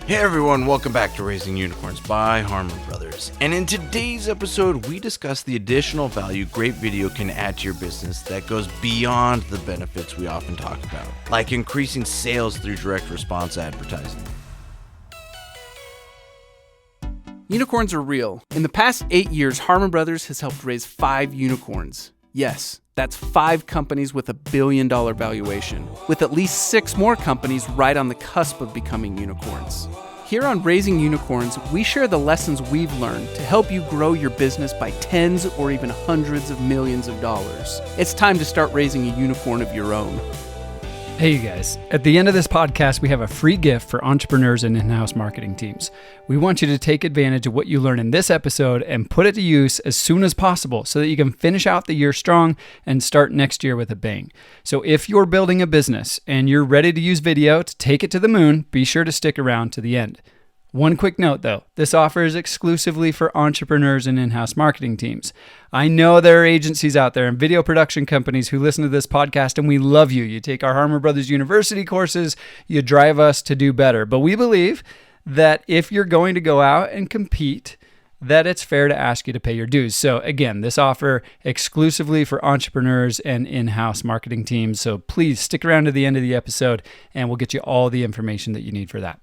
Hey everyone, welcome back to Raising Unicorns by Harmon Brothers. And in today's episode, we discuss the additional value great video can add to your business that goes beyond the benefits we often talk about, like increasing sales through direct response advertising. Unicorns are real. In the past 8 years, Harmon Brothers has helped raise 5 unicorns. Yes, that's 5 companies with $1 billion valuation, with at least 6 more companies right on the cusp of becoming unicorns. Here on Raising Unicorns, we share the lessons we've learned to help you grow your business by tens or even hundreds of millions of dollars. It's time to start raising a unicorn of your own. Hey you guys, at the end of this podcast, we have a free gift for entrepreneurs and in-house marketing teams. We want you to take advantage of what you learn in this episode and put it to use as soon as possible so that you can finish out the year strong and start next year with a bang. So if you're building a business and you're ready to use video to take it to the moon, be sure to stick around to the end. One quick note though, this offer is exclusively for entrepreneurs and in-house marketing teams. I know there are agencies out there and video production companies who listen to this podcast, and we love you. You take our Harmon Brothers University courses, you drive us to do better. But we believe that if you're going to go out and compete, that it's fair to ask you to pay your dues. So again, this offer exclusively for entrepreneurs and in-house marketing teams. So please stick around to the end of the episode and we'll get you all the information that you need for that.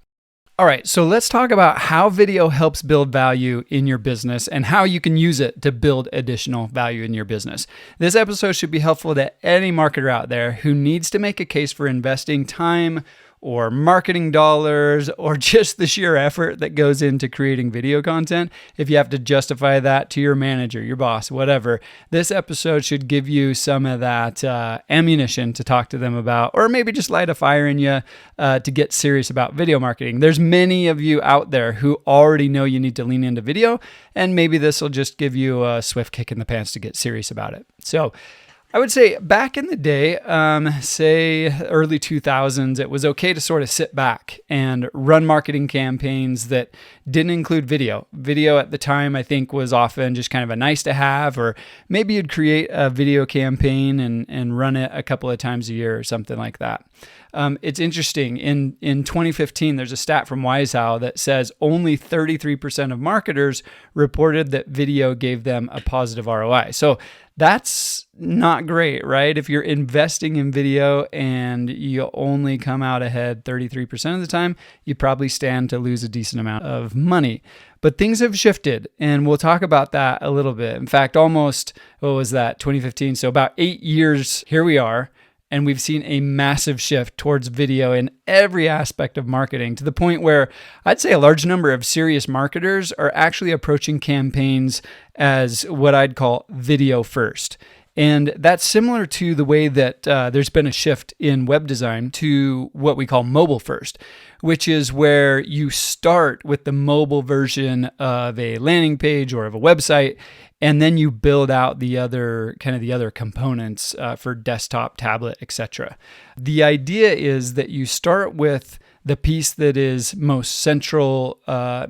All right, so let's talk about how video helps build value in your business and how you can use it to build additional value in your business. This episode should be helpful to any marketer out there who needs to make a case for investing time or marketing dollars or just the sheer effort that goes into creating video content. If you have to justify that to your manager, your boss, whatever, this episode should give you some of that ammunition to talk to them about, or maybe just light a fire in you to get serious about video marketing. There's many of you out there who already know you need to lean into video, and maybe this will just give you a swift kick in the pants to get serious about it. So I would say back in the day, say early 2000s, it was okay to sort of sit back and run marketing campaigns that didn't include video. Video at the time, I think, was often just kind of a nice to have, or maybe you'd create a video campaign and run it a couple of times a year or something like that. It's interesting. In 2015, there's a stat from Wisehow that says only 33% of marketers reported that video gave them a positive ROI. So that's not great, right? If you're investing in video and you only come out ahead 33% of the time, you probably stand to lose a decent amount of money. But things have shifted, and we'll talk about that a little bit. In fact, almost, 2015? So about 8 years, here we are. And we've seen a massive shift towards video in every aspect of marketing, to the point where I'd say a large number of serious marketers are actually approaching campaigns as what I'd call video first. And that's similar to the way that there's been a shift in web design to what we call mobile first, which is where you start with the mobile version of a landing page or of a website, and then you build out the other components for desktop, tablet, etc. The idea is that you start with the piece that is most central,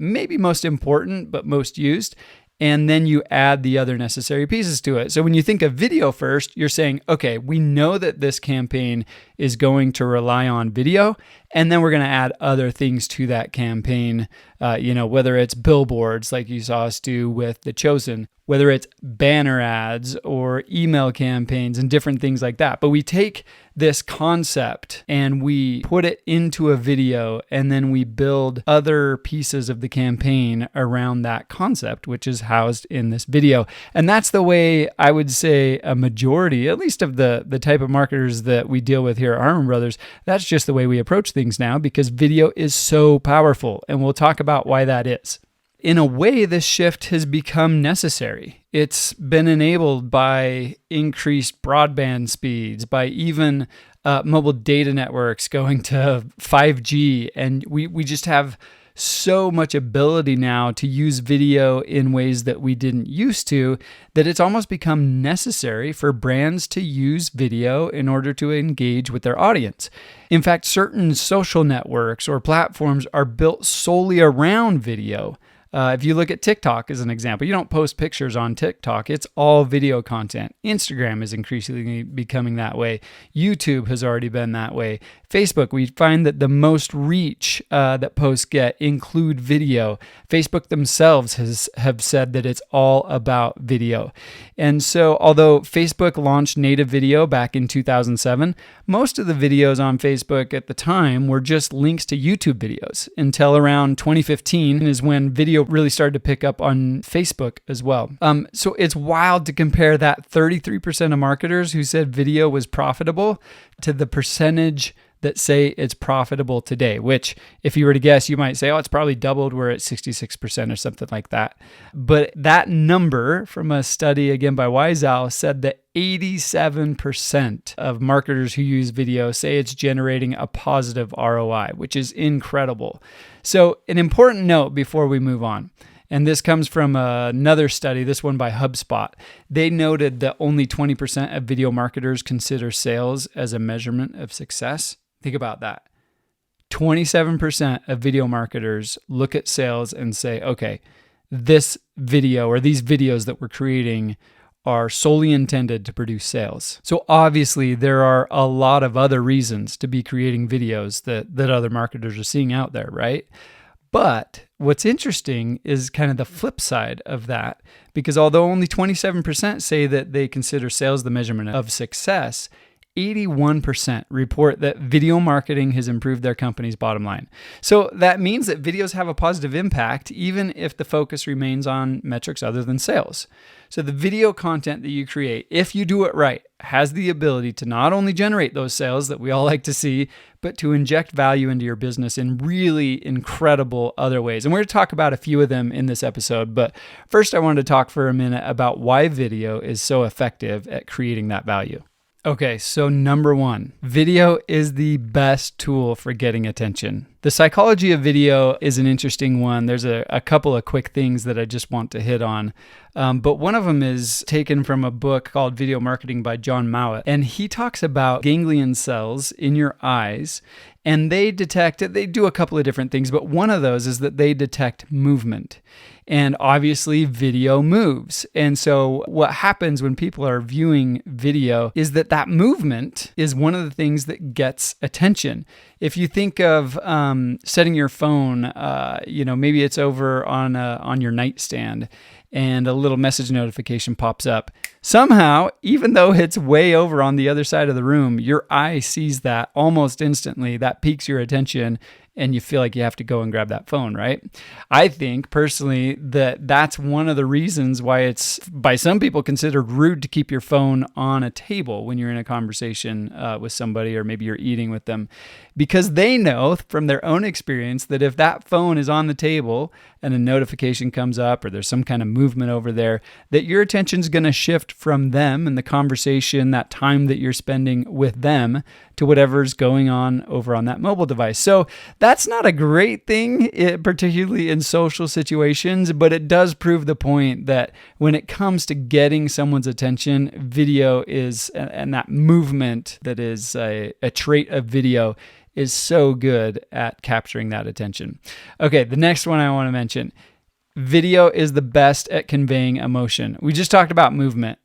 maybe most important, but most used, and then you add the other necessary pieces to it. So when you think of video first, you're saying, okay, we know that this campaign is going to rely on video, and then we're going to add other things to that campaign, whether it's billboards like you saw us do with The Chosen, whether it's banner ads or email campaigns and different things like that. But we take this concept and we put it into a video, and then we build other pieces of the campaign around that concept, which is housed in this video. And that's the way I would say a majority, at least of the type of marketers that we deal with here at Harmon Brothers, that's just the way we approach things now, because video is so powerful. And we'll talk about why that is. In a way, this shift has become necessary. It's been enabled by increased broadband speeds, by even mobile data networks going to 5G. And we just have so much ability now to use video in ways that we didn't used to, that it's almost become necessary for brands to use video in order to engage with their audience. In fact, certain social networks or platforms are built solely around video. If you look at TikTok as an example, you don't post pictures on TikTok. It's all video content. Instagram is increasingly becoming that way. YouTube has already been that way. Facebook, we find that the most reach that posts get include video. Facebook themselves have said that it's all about video. And so although Facebook launched native video back in 2007, most of the videos on Facebook at the time were just links to YouTube videos until around 2015 is when video really started to pick up on Facebook as well. So it's wild to compare that 33% of marketers who said video was profitable to the percentage that say it's profitable today, which if you were to guess, you might say, oh, it's probably doubled. We're at 66% or something like that. But that number from a study, again, by Wiseowl said that 87% of marketers who use video say it's generating a positive ROI, which is incredible. So an important note before we move on, and this comes from another study, this one by HubSpot. They noted that only 20% of video marketers consider sales as a measurement of success. Think about that. 27% of video marketers look at sales and say, okay, this video or these videos that we're creating are solely intended to produce sales. So obviously there are a lot of other reasons to be creating videos that other marketers are seeing out there, right? But what's interesting is kind of the flip side of that, because although only 27% say that they consider sales the measurement of success, 81% report that video marketing has improved their company's bottom line. So that means that videos have a positive impact, even if the focus remains on metrics other than sales. So the video content that you create, if you do it right, has the ability to not only generate those sales that we all like to see, but to inject value into your business in really incredible other ways. And we're going to talk about a few of them in this episode. But first, I wanted to talk for a minute about why video is so effective at creating that value. Okay, so number one, video is the best tool for getting attention. The psychology of video is an interesting one. There's a couple of quick things that I just want to hit on. But one of them is taken from a book called Video Marketing by John Mowat. And he talks about ganglion cells in your eyes. And they do a couple of different things, but one of those is that they detect movement. And obviously video moves. And so what happens when people are viewing video is that movement is one of the things that gets attention. If you think of setting your phone, maybe it's over on your nightstand and a little message notification pops up. Somehow, even though it's way over on the other side of the room, your eye sees that almost instantly. That piques your attention and you feel like you have to go and grab that phone, right? I think personally that that's one of the reasons why it's by some people considered rude to keep your phone on a table when you're in a conversation with somebody, or maybe you're eating with them, because they know from their own experience that if that phone is on the table and a notification comes up or there's some kind of movement over there, that your attention's going to shift from them and the conversation, that time that you're spending with them, to whatever's going on over on that mobile device. So that's not a great thing, particularly in social situations, but it does prove the point that when it comes to getting someone's attention, video is, and that movement that is a trait of video, is so good at capturing that attention. Okay, the next one I want to mention, video is the best at conveying emotion. We just talked about movement.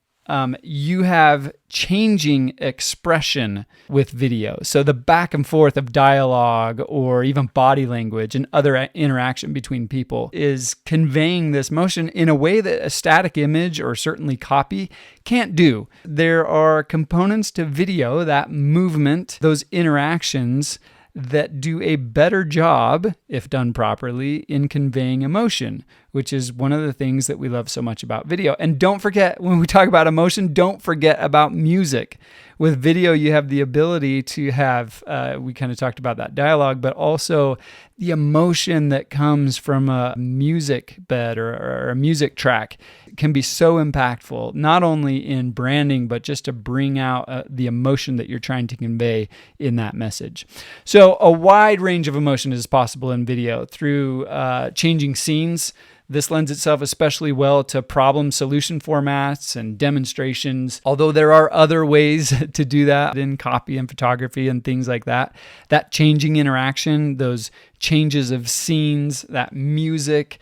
You have changing expression with video. So the back and forth of dialogue or even body language and other interaction between people is conveying this motion in a way that a static image or certainly copy can't do. There are components to video, that movement, those interactions, that do a better job, if done properly, in conveying emotion, which is one of the things that we love so much about video. And don't forget, when we talk about emotion, don't forget about music. With video, you have the ability to have, we kind of talked about that dialogue, but also the emotion that comes from a music bed or a music track can be so impactful, not only in branding, but just to bring out the emotion that you're trying to convey in that message. So a wide range of emotion is possible in video through changing scenes. This lends itself especially well to problem solution formats and demonstrations, although there are other ways to do that in copy and photography and things like that. That changing interaction, those changes of scenes, that music,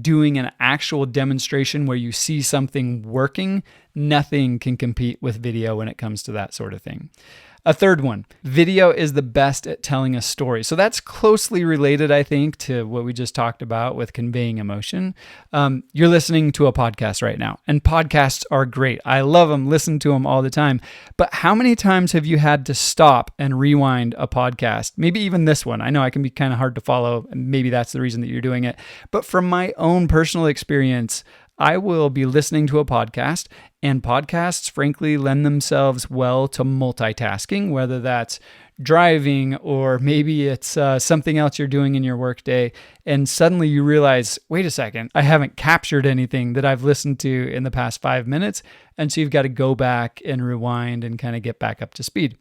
doing an actual demonstration where you see something working, nothing can compete with video when it comes to that sort of thing. A third one, video is the best at telling a story. So that's closely related, I think, to what we just talked about with conveying emotion. You're listening to a podcast right now, and podcasts are great. I love them, listen to them all the time. But how many times have you had to stop and rewind a podcast? Maybe even this one. I know I can be kind of hard to follow, and maybe that's the reason that you're doing it. But from my own personal experience, I will be listening to a podcast, and podcasts, frankly, lend themselves well to multitasking, whether that's driving or maybe it's something else you're doing in your workday. And suddenly you realize, wait a second, I haven't captured anything that I've listened to in the past 5 minutes. And so you've got to go back and rewind and kind of get back up to speed.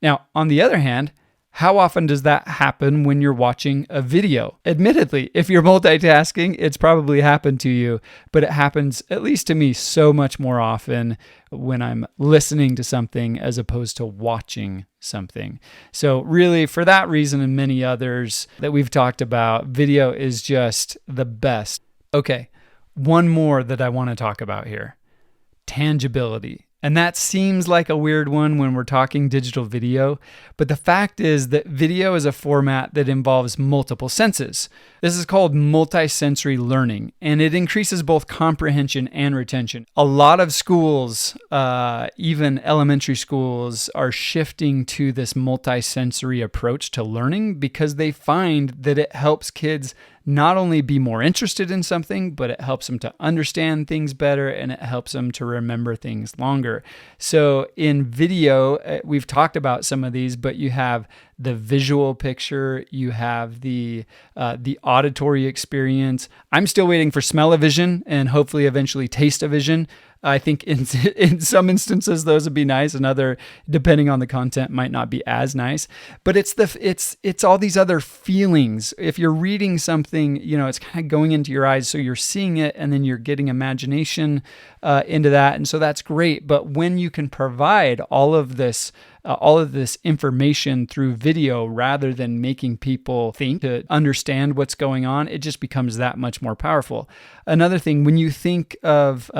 Now, on the other hand, how often does that happen when you're watching a video? Admittedly, if you're multitasking, it's probably happened to you, but it happens, at least to me, so much more often when I'm listening to something as opposed to watching something. So really, for that reason and many others that we've talked about, video is just the best. Okay, one more that I want to talk about here. Tangibility. And that seems like a weird one when we're talking digital video, but the fact is that video is a format that involves multiple senses. This is called multisensory learning, and it increases both comprehension and retention. A lot of schools, even elementary schools, are shifting to this multisensory approach to learning because they find that it helps kids not only be more interested in something, but it helps them to understand things better and it helps them to remember things longer. So in video, we've talked about some of these, but you have the visual picture, you have the auditory experience. I'm still waiting for smell-o-vision and hopefully eventually taste-o-vision. I think in some instances those would be nice, and other, depending on the content, might not be as nice. But it's all these other feelings. If you're reading something, it's kind of going into your eyes, so you're seeing it, and then you're getting imagination into that, and so that's great. But when you can provide all of this information through video rather than making people think to understand what's going on, it just becomes that much more powerful. Another thing, when you think of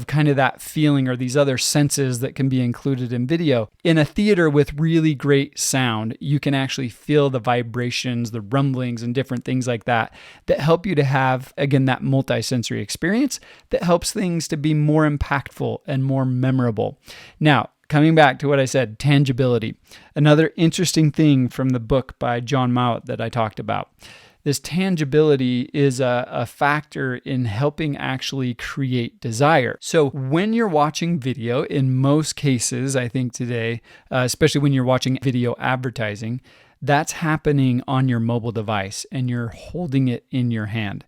kind of that feeling or these other senses that can be included in video, in a theater with really great sound, you can actually feel the vibrations, the rumblings, and different things like that help you to have, again, that multisensory experience that helps things to be more impactful and more memorable. Now, coming back to what I said, tangibility. Another interesting thing from the book by John Mowat that I talked about. This tangibility is a factor in helping actually create desire. So when you're watching video, in most cases, I think today, especially when you're watching video advertising, that's happening on your mobile device and you're holding it in your hand.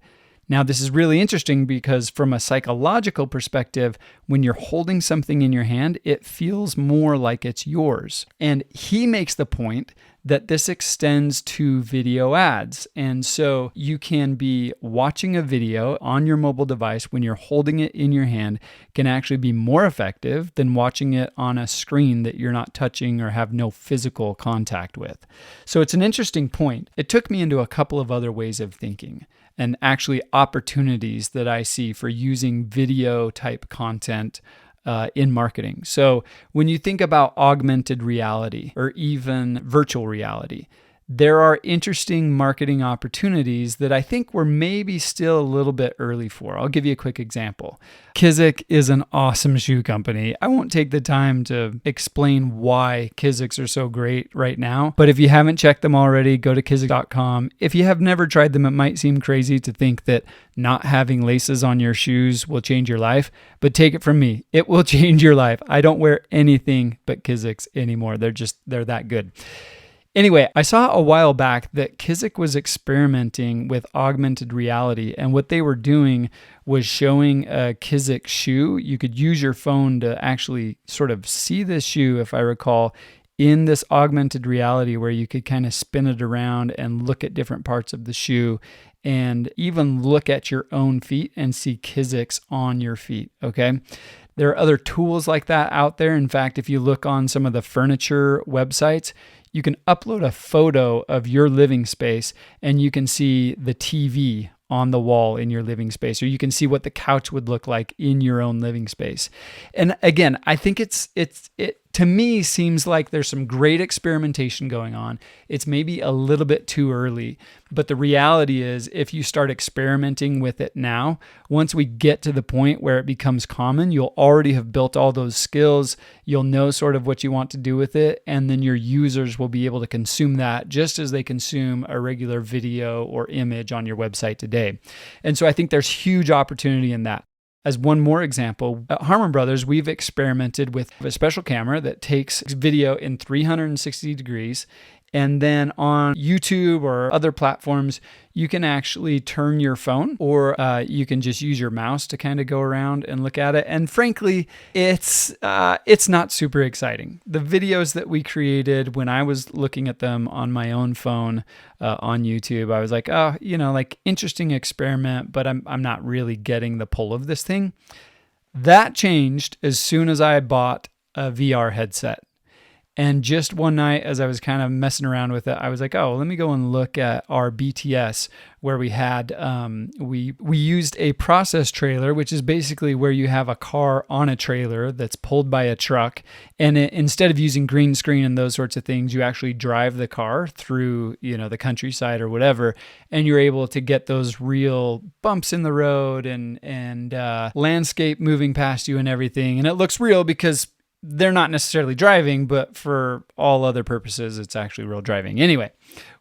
Now, this is really interesting because from a psychological perspective, when you're holding something in your hand, it feels more like it's yours. And he makes the point that this extends to video ads. And so you can be watching a video on your mobile device when you're holding it in your hand can actually be more effective than watching it on a screen that you're not touching or have no physical contact with. So it's an interesting point. It took me into a couple of other ways of thinking, and actually opportunities that I see for using video type content in marketing. So when you think about augmented reality or even virtual reality, there are interesting marketing opportunities that I think we're maybe still a little bit early for. I'll give you a quick example. Kizik is an awesome shoe company. I won't take the time to explain why Kiziks are so great right now, but if you haven't checked them already, go to kizik.com. If you have never tried them, it might seem crazy to think that not having laces on your shoes will change your life, but take it from me, it will change your life. I don't wear anything but Kiziks anymore. They're that good. Anyway, I saw a while back that Kizik was experimenting with augmented reality, and what they were doing was showing a Kizik shoe. You could use your phone to actually sort of see this shoe, if I recall, in this augmented reality where you could kind of spin it around and look at different parts of the shoe and even look at your own feet and see Kiziks on your feet, okay? There are other tools like that out there. In fact, if you look on some of the furniture websites, you can upload a photo of your living space and you can see the TV on the wall in your living space, or you can see what the couch would look like in your own living space. And again, I think to me seems like there's some great experimentation going on. It's maybe a little bit too early, but the reality is if you start experimenting with it now, once we get to the point where it becomes common, you'll already have built all those skills. You'll know sort of what you want to do with it, and then your users will be able to consume that just as they consume a regular video or image on your website today. And so I think there's huge opportunity in that. As one more example, at Harmon Brothers, we've experimented with a special camera that takes video in 360 degrees. And then on YouTube or other platforms, you can actually turn your phone or you can just use your mouse to kind of go around and look at it. And frankly, it's not super exciting. The videos that we created when I was looking at them on my own phone on YouTube, I was like, oh, like interesting experiment, but I'm not really getting the pull of this thing. That changed as soon as I bought a VR headset. And just one night, as I was kind of messing around with it, I was like, oh, let me go and look at our BTS where we had, we used a process trailer, which is basically where you have a car on a trailer that's pulled by a truck. And instead of using green screen and those sorts of things, you actually drive the car through, the countryside or whatever. And you're able to get those real bumps in the road and landscape moving past you and everything. And it looks real because they're not necessarily driving, but for all other purposes, it's actually real driving. Anyway,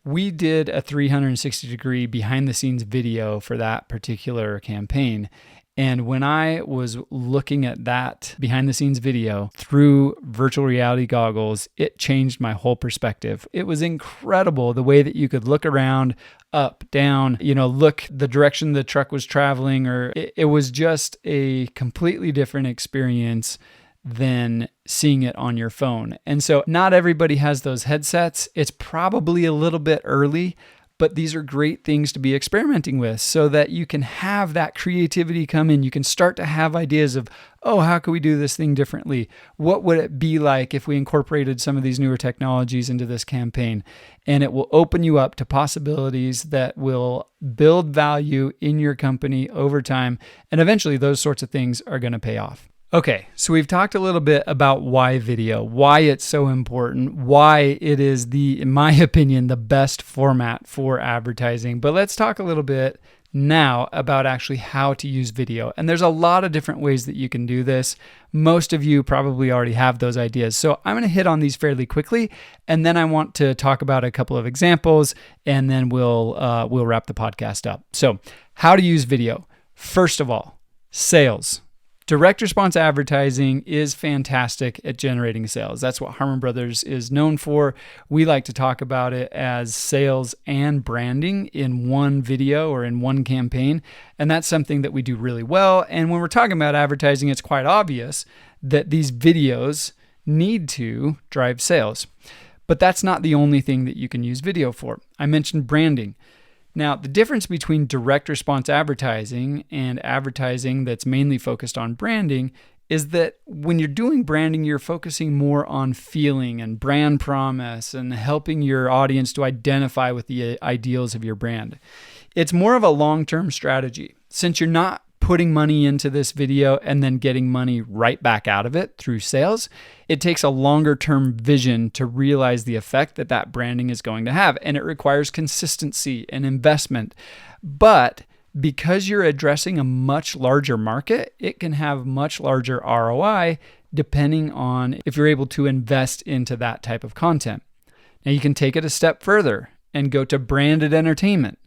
we did a 360 degree behind the scenes video for that particular campaign. And when I was looking at that behind the scenes video through virtual reality goggles, it changed my whole perspective. It was incredible the way that you could look around, up, down, look the direction the truck was traveling, or it was just a completely different experience than seeing it on your phone. And so not everybody has those headsets. It's probably a little bit early, but these are great things to be experimenting with so that you can have that creativity come in. You can start to have ideas of, oh, how could we do this thing differently? What would it be like if we incorporated some of these newer technologies into this campaign? And it will open you up to possibilities that will build value in your company over time. And eventually those sorts of things are going to pay off. Okay, so we've talked a little bit about why video, why it's so important, why it is in my opinion, the best format for advertising. But let's talk a little bit now about actually how to use video. And there's a lot of different ways that you can do this. Most of you probably already have those ideas. So I'm going to hit on these fairly quickly, and then I want to talk about a couple of examples, and then we'll wrap the podcast up. So how to use video. First of all, sales. Direct response advertising is fantastic at generating sales. That's what Harmon Brothers is known for. We like to talk about it as sales and branding in one video or in one campaign. And that's something that we do really well. And when we're talking about advertising, it's quite obvious that these videos need to drive sales. But that's not the only thing that you can use video for. I mentioned branding. Now, the difference between direct response advertising and advertising that's mainly focused on branding is that when you're doing branding, you're focusing more on feeling and brand promise and helping your audience to identify with the ideals of your brand. It's more of a long-term strategy. Since you're not putting money into this video and then getting money right back out of it through sales, it takes a longer term vision to realize the effect that branding is going to have. And it requires consistency and investment. But because you're addressing a much larger market, it can have much larger ROI depending on if you're able to invest into that type of content. Now you can take it a step further and go to branded entertainment.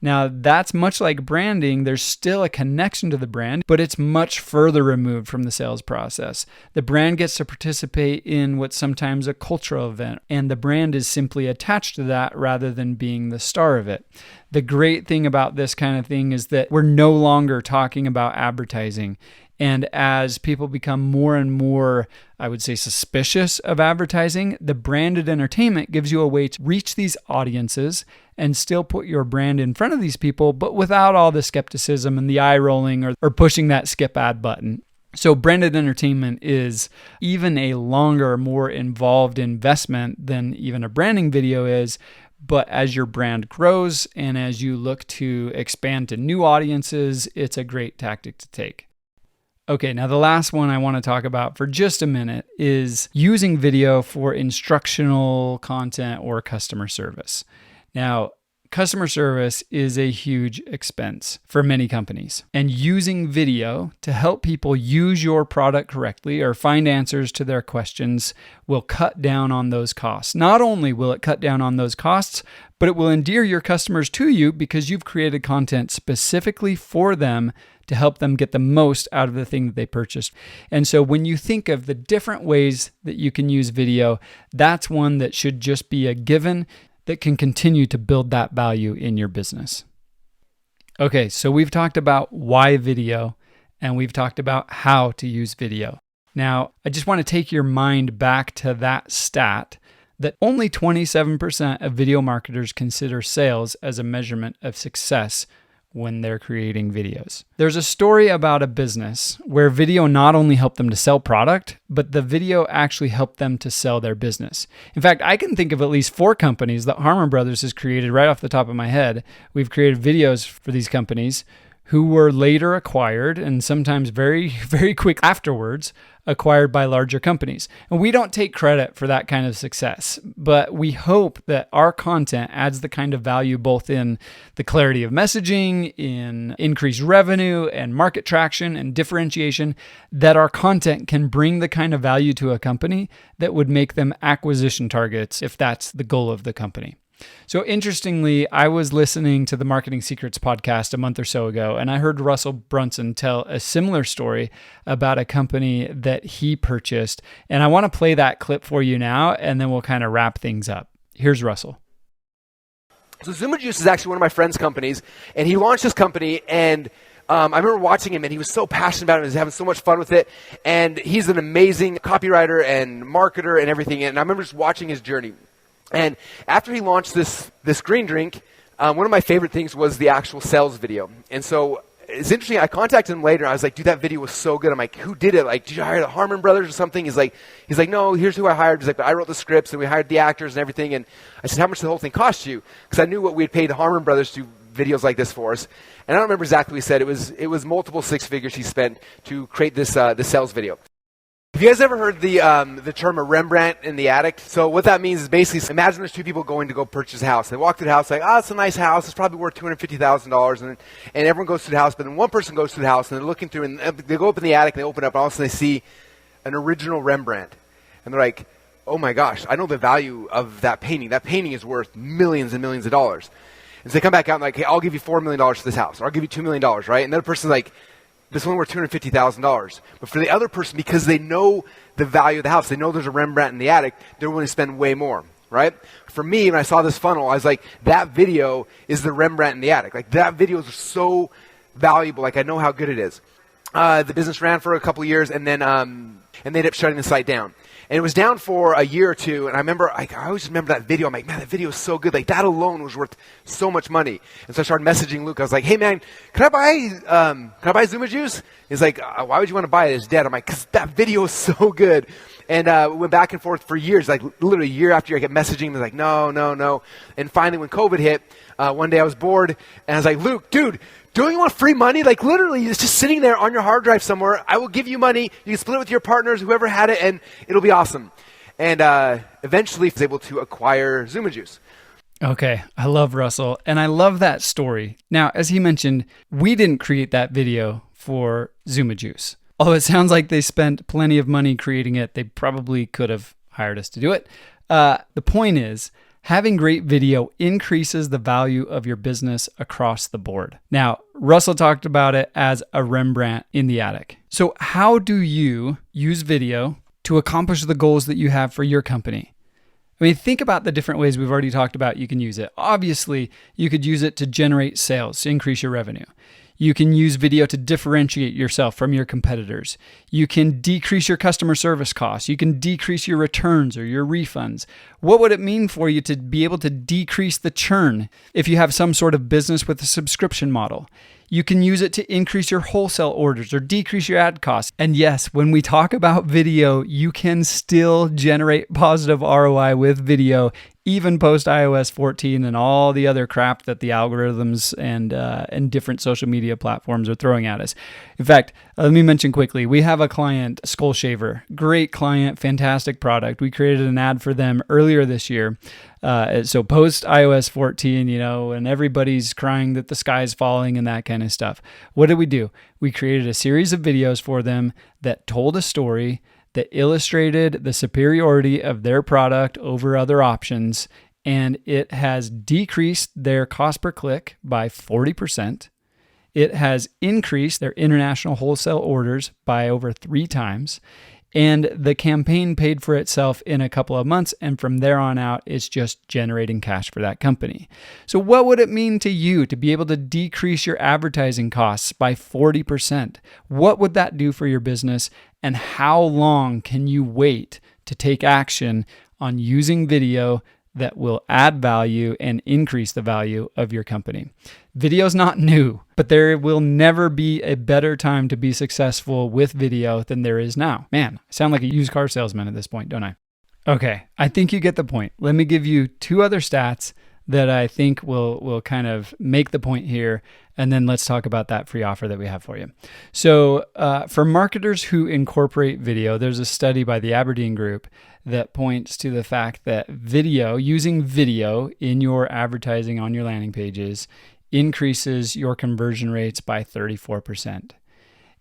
Now, that's much like branding. There's still a connection to the brand, but it's much further removed from the sales process. The brand gets to participate in what's sometimes a cultural event, and the brand is simply attached to that rather than being the star of it. The great thing about this kind of thing is that we're no longer talking about advertising. And as people become more and more, I would say, suspicious of advertising, the branded entertainment gives you a way to reach these audiences and still put your brand in front of these people, but without all the skepticism and the eye rolling or pushing that skip ad button. So branded entertainment is even a longer, more involved investment than even a branding video is. But as your brand grows and as you look to expand to new audiences, it's a great tactic to take. Okay, now the last one I want to talk about for just a minute is using video for instructional content or customer service. Now, customer service is a huge expense for many companies, and using video to help people use your product correctly or find answers to their questions will cut down on those costs. Not only will it cut down on those costs, but it will endear your customers to you because you've created content specifically for them to help them get the most out of the thing that they purchased. And so when you think of the different ways that you can use video, that's one that should just be a given that can continue to build that value in your business. Okay, so we've talked about why video, and we've talked about how to use video. Now, I just want to take your mind back to that stat that only 27% of video marketers consider sales as a measurement of success when they're creating videos. There's a story about a business where video not only helped them to sell product, but the video actually helped them to sell their business. In fact, I can think of at least 4 companies that Harmon Brothers has created right off the top of my head. We've created videos for these companies who were later acquired, and sometimes very, very quick afterwards, acquired by larger companies. And we don't take credit for that kind of success, but we hope that our content adds the kind of value both in the clarity of messaging, in increased revenue and market traction and differentiation, that our content can bring the kind of value to a company that would make them acquisition targets if that's the goal of the company. So interestingly, I was listening to the Marketing Secrets podcast a month or so ago, and I heard Russell Brunson tell a similar story about a company that he purchased. And I want to play that clip for you now, and then we'll kind of wrap things up. Here's Russell. So ZumaJuice is actually one of my friend's companies, and he launched this company, and I remember watching him, and he was so passionate about it. He was having so much fun with it, and he's an amazing copywriter and marketer and everything, and I remember just watching his journey. And after he launched this green drink, one of my favorite things was the actual sales video. And so it's interesting. I contacted him later. I was like, dude, that video was so good. I'm like, who did it? Like, did you hire the Harmon Brothers or something? He's like, no, here's who I hired. He's like, but I wrote the scripts and we hired the actors and everything. And I said, how much did the whole thing cost you? Because I knew what we had paid the Harmon Brothers to do videos like this for us. And I don't remember exactly what he said. It was multiple 6 figures he spent to create this sales video. Have you guys ever heard the term a Rembrandt in the attic? So what that means is basically, imagine there's 2 people going to go purchase a house. They walk through the house like, it's a nice house. It's probably worth $250,000. And everyone goes to the house, but then one person goes to the house and they're looking through and they go up in the attic and they open up and all of a sudden they see an original Rembrandt. And they're like, oh my gosh, I know the value of that painting. That painting is worth millions and millions of dollars. And so they come back out and like, hey, I'll give you $4 million for this house. Or I'll give you $2 million, right? And the other person's like, this one worth $250,000. But for the other person, because they know the value of the house, they know there's a Rembrandt in the attic, they're willing to spend way more, right? For me, when I saw this funnel, I was like, that video is the Rembrandt in the attic. Like, that video is so valuable. Like, I know how good it is. The business ran for a couple of years, and then and they ended up shutting the site down. And it was down for a year or two, and I always remember that video. I'm like, man, that video is so good. Like, that alone was worth so much money. And so I started messaging Luke. I was like, hey, man, can I buy ZumaJuice? He's like, why would you want to buy it? It's dead. I'm like, because that video is so good. And we went back and forth for years, like literally year after year. I kept messaging him. Like, no. And finally, when COVID hit, one day I was bored, and I was like, Luke, dude, don't you want free money? Like, literally, it's just sitting there on your hard drive somewhere. I will give you money. You can split it with your partners, whoever had it, and it'll be awesome. And eventually, I was able to acquire ZumaJuice. Okay, I love Russell, and I love that story. Now, as he mentioned, we didn't create that video for ZumaJuice. Although it sounds like they spent plenty of money creating it, they probably could have hired us to do it. The point is, having great video increases the value of your business across the board. Now, Russell talked about it as a Rembrandt in the attic. So how do you use video to accomplish the goals that you have for your company? I mean, think about the different ways we've already talked about you can use it. Obviously, you could use it to generate sales, to increase your revenue. You can use video to differentiate yourself from your competitors. You can decrease your customer service costs. You can decrease your returns or your refunds. What would it mean for you to be able to decrease the churn if you have some sort of business with a subscription model? You can use it to increase your wholesale orders or decrease your ad costs. And yes, when we talk about video, you can still generate positive ROI with video, even post iOS 14 and all the other crap that the algorithms and different social media platforms are throwing at us. In fact, let me mention quickly, we have a client, Skull Shaver, great client, fantastic product. We created an ad for them earlier this year. So post iOS 14, and everybody's crying that the sky's falling and that kind of stuff. What did we do? We created a series of videos for them that told a story that illustrated the superiority of their product over other options, and it has decreased their cost per click by 40%. It has increased their international wholesale orders by over 3 times. And the campaign paid for itself in a couple of months, and from there on out, it's just generating cash for that company. So what would it mean to you to be able to decrease your advertising costs by 40%? What would that do for your business, and how long can you wait to take action on using video that will add value and increase the value of your company? Video's not new, but there will never be a better time to be successful with video than there is now. Man, I sound like a used car salesman at this point, don't I? Okay, I think you get the point. Let me give you 2 other stats that I think will kind of make the point here, and then let's talk about that free offer that we have for you. So for marketers who incorporate video, there's a study by the Aberdeen Group that points to the fact that using video in your advertising on your landing pages increases your conversion rates by 34%.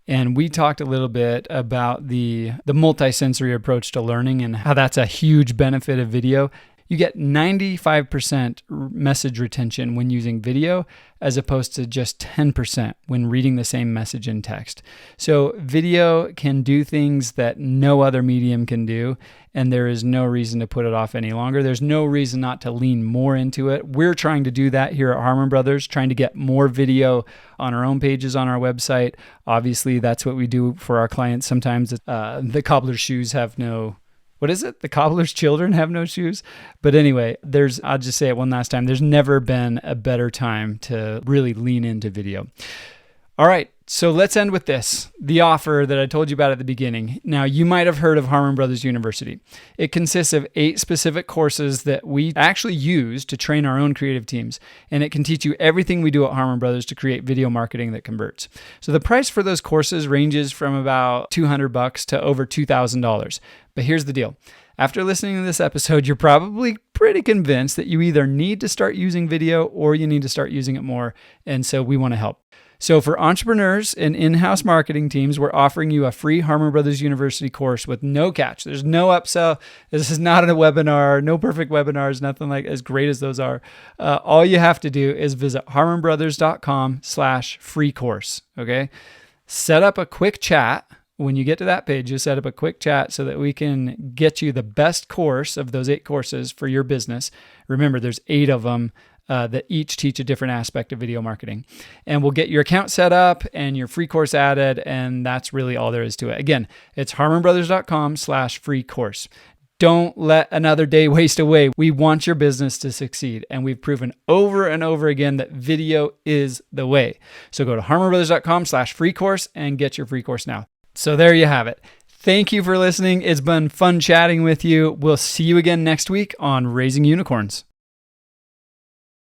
And we talked a little bit about the multisensory approach to learning and how that's a huge benefit of video. You get 95% message retention when using video, as opposed to just 10% when reading the same message in text. So video can do things that no other medium can do, and there is no reason to put it off any longer. There's no reason not to lean more into it. We're trying to do that here at Harmon Brothers, trying to get more video on our own pages on our website. Obviously, that's what we do for our clients. Sometimes the cobbler's shoes have no... What is it? The cobbler's children have no shoes? But anyway, I'll just say it one last time. There's never been a better time to really lean into video. All right, so let's end with this, the offer that I told you about at the beginning. Now, you might have heard of Harmon Brothers University. It consists of 8 specific courses that we actually use to train our own creative teams, and it can teach you everything we do at Harmon Brothers to create video marketing that converts. So the price for those courses ranges from about $200 to over $2,000. But here's the deal. After listening to this episode, you're probably pretty convinced that you either need to start using video or you need to start using it more, and so we want to help. So for entrepreneurs and in-house marketing teams, we're offering you a free Harmon Brothers University course with no catch. There's no upsell. This is not a webinar, no perfect webinars, nothing like as great as those are. All you have to do is visit harmonbrothers.com/free course. Okay. Set up a quick chat. When you get to that page, you set up a quick chat so that we can get you the best course of those 8 courses for your business. Remember, there's 8 of them. That each teach a different aspect of video marketing. And we'll get your account set up and your free course added, and that's really all there is to it. Again, it's harmonbrothers.com/free course. Don't let another day waste away. We want your business to succeed, and we've proven over and over again that video is the way. So go to harmonbrothers.com/free course and get your free course now. So there you have it. Thank you for listening. It's been fun chatting with you. We'll see you again next week on Raising Unicorns.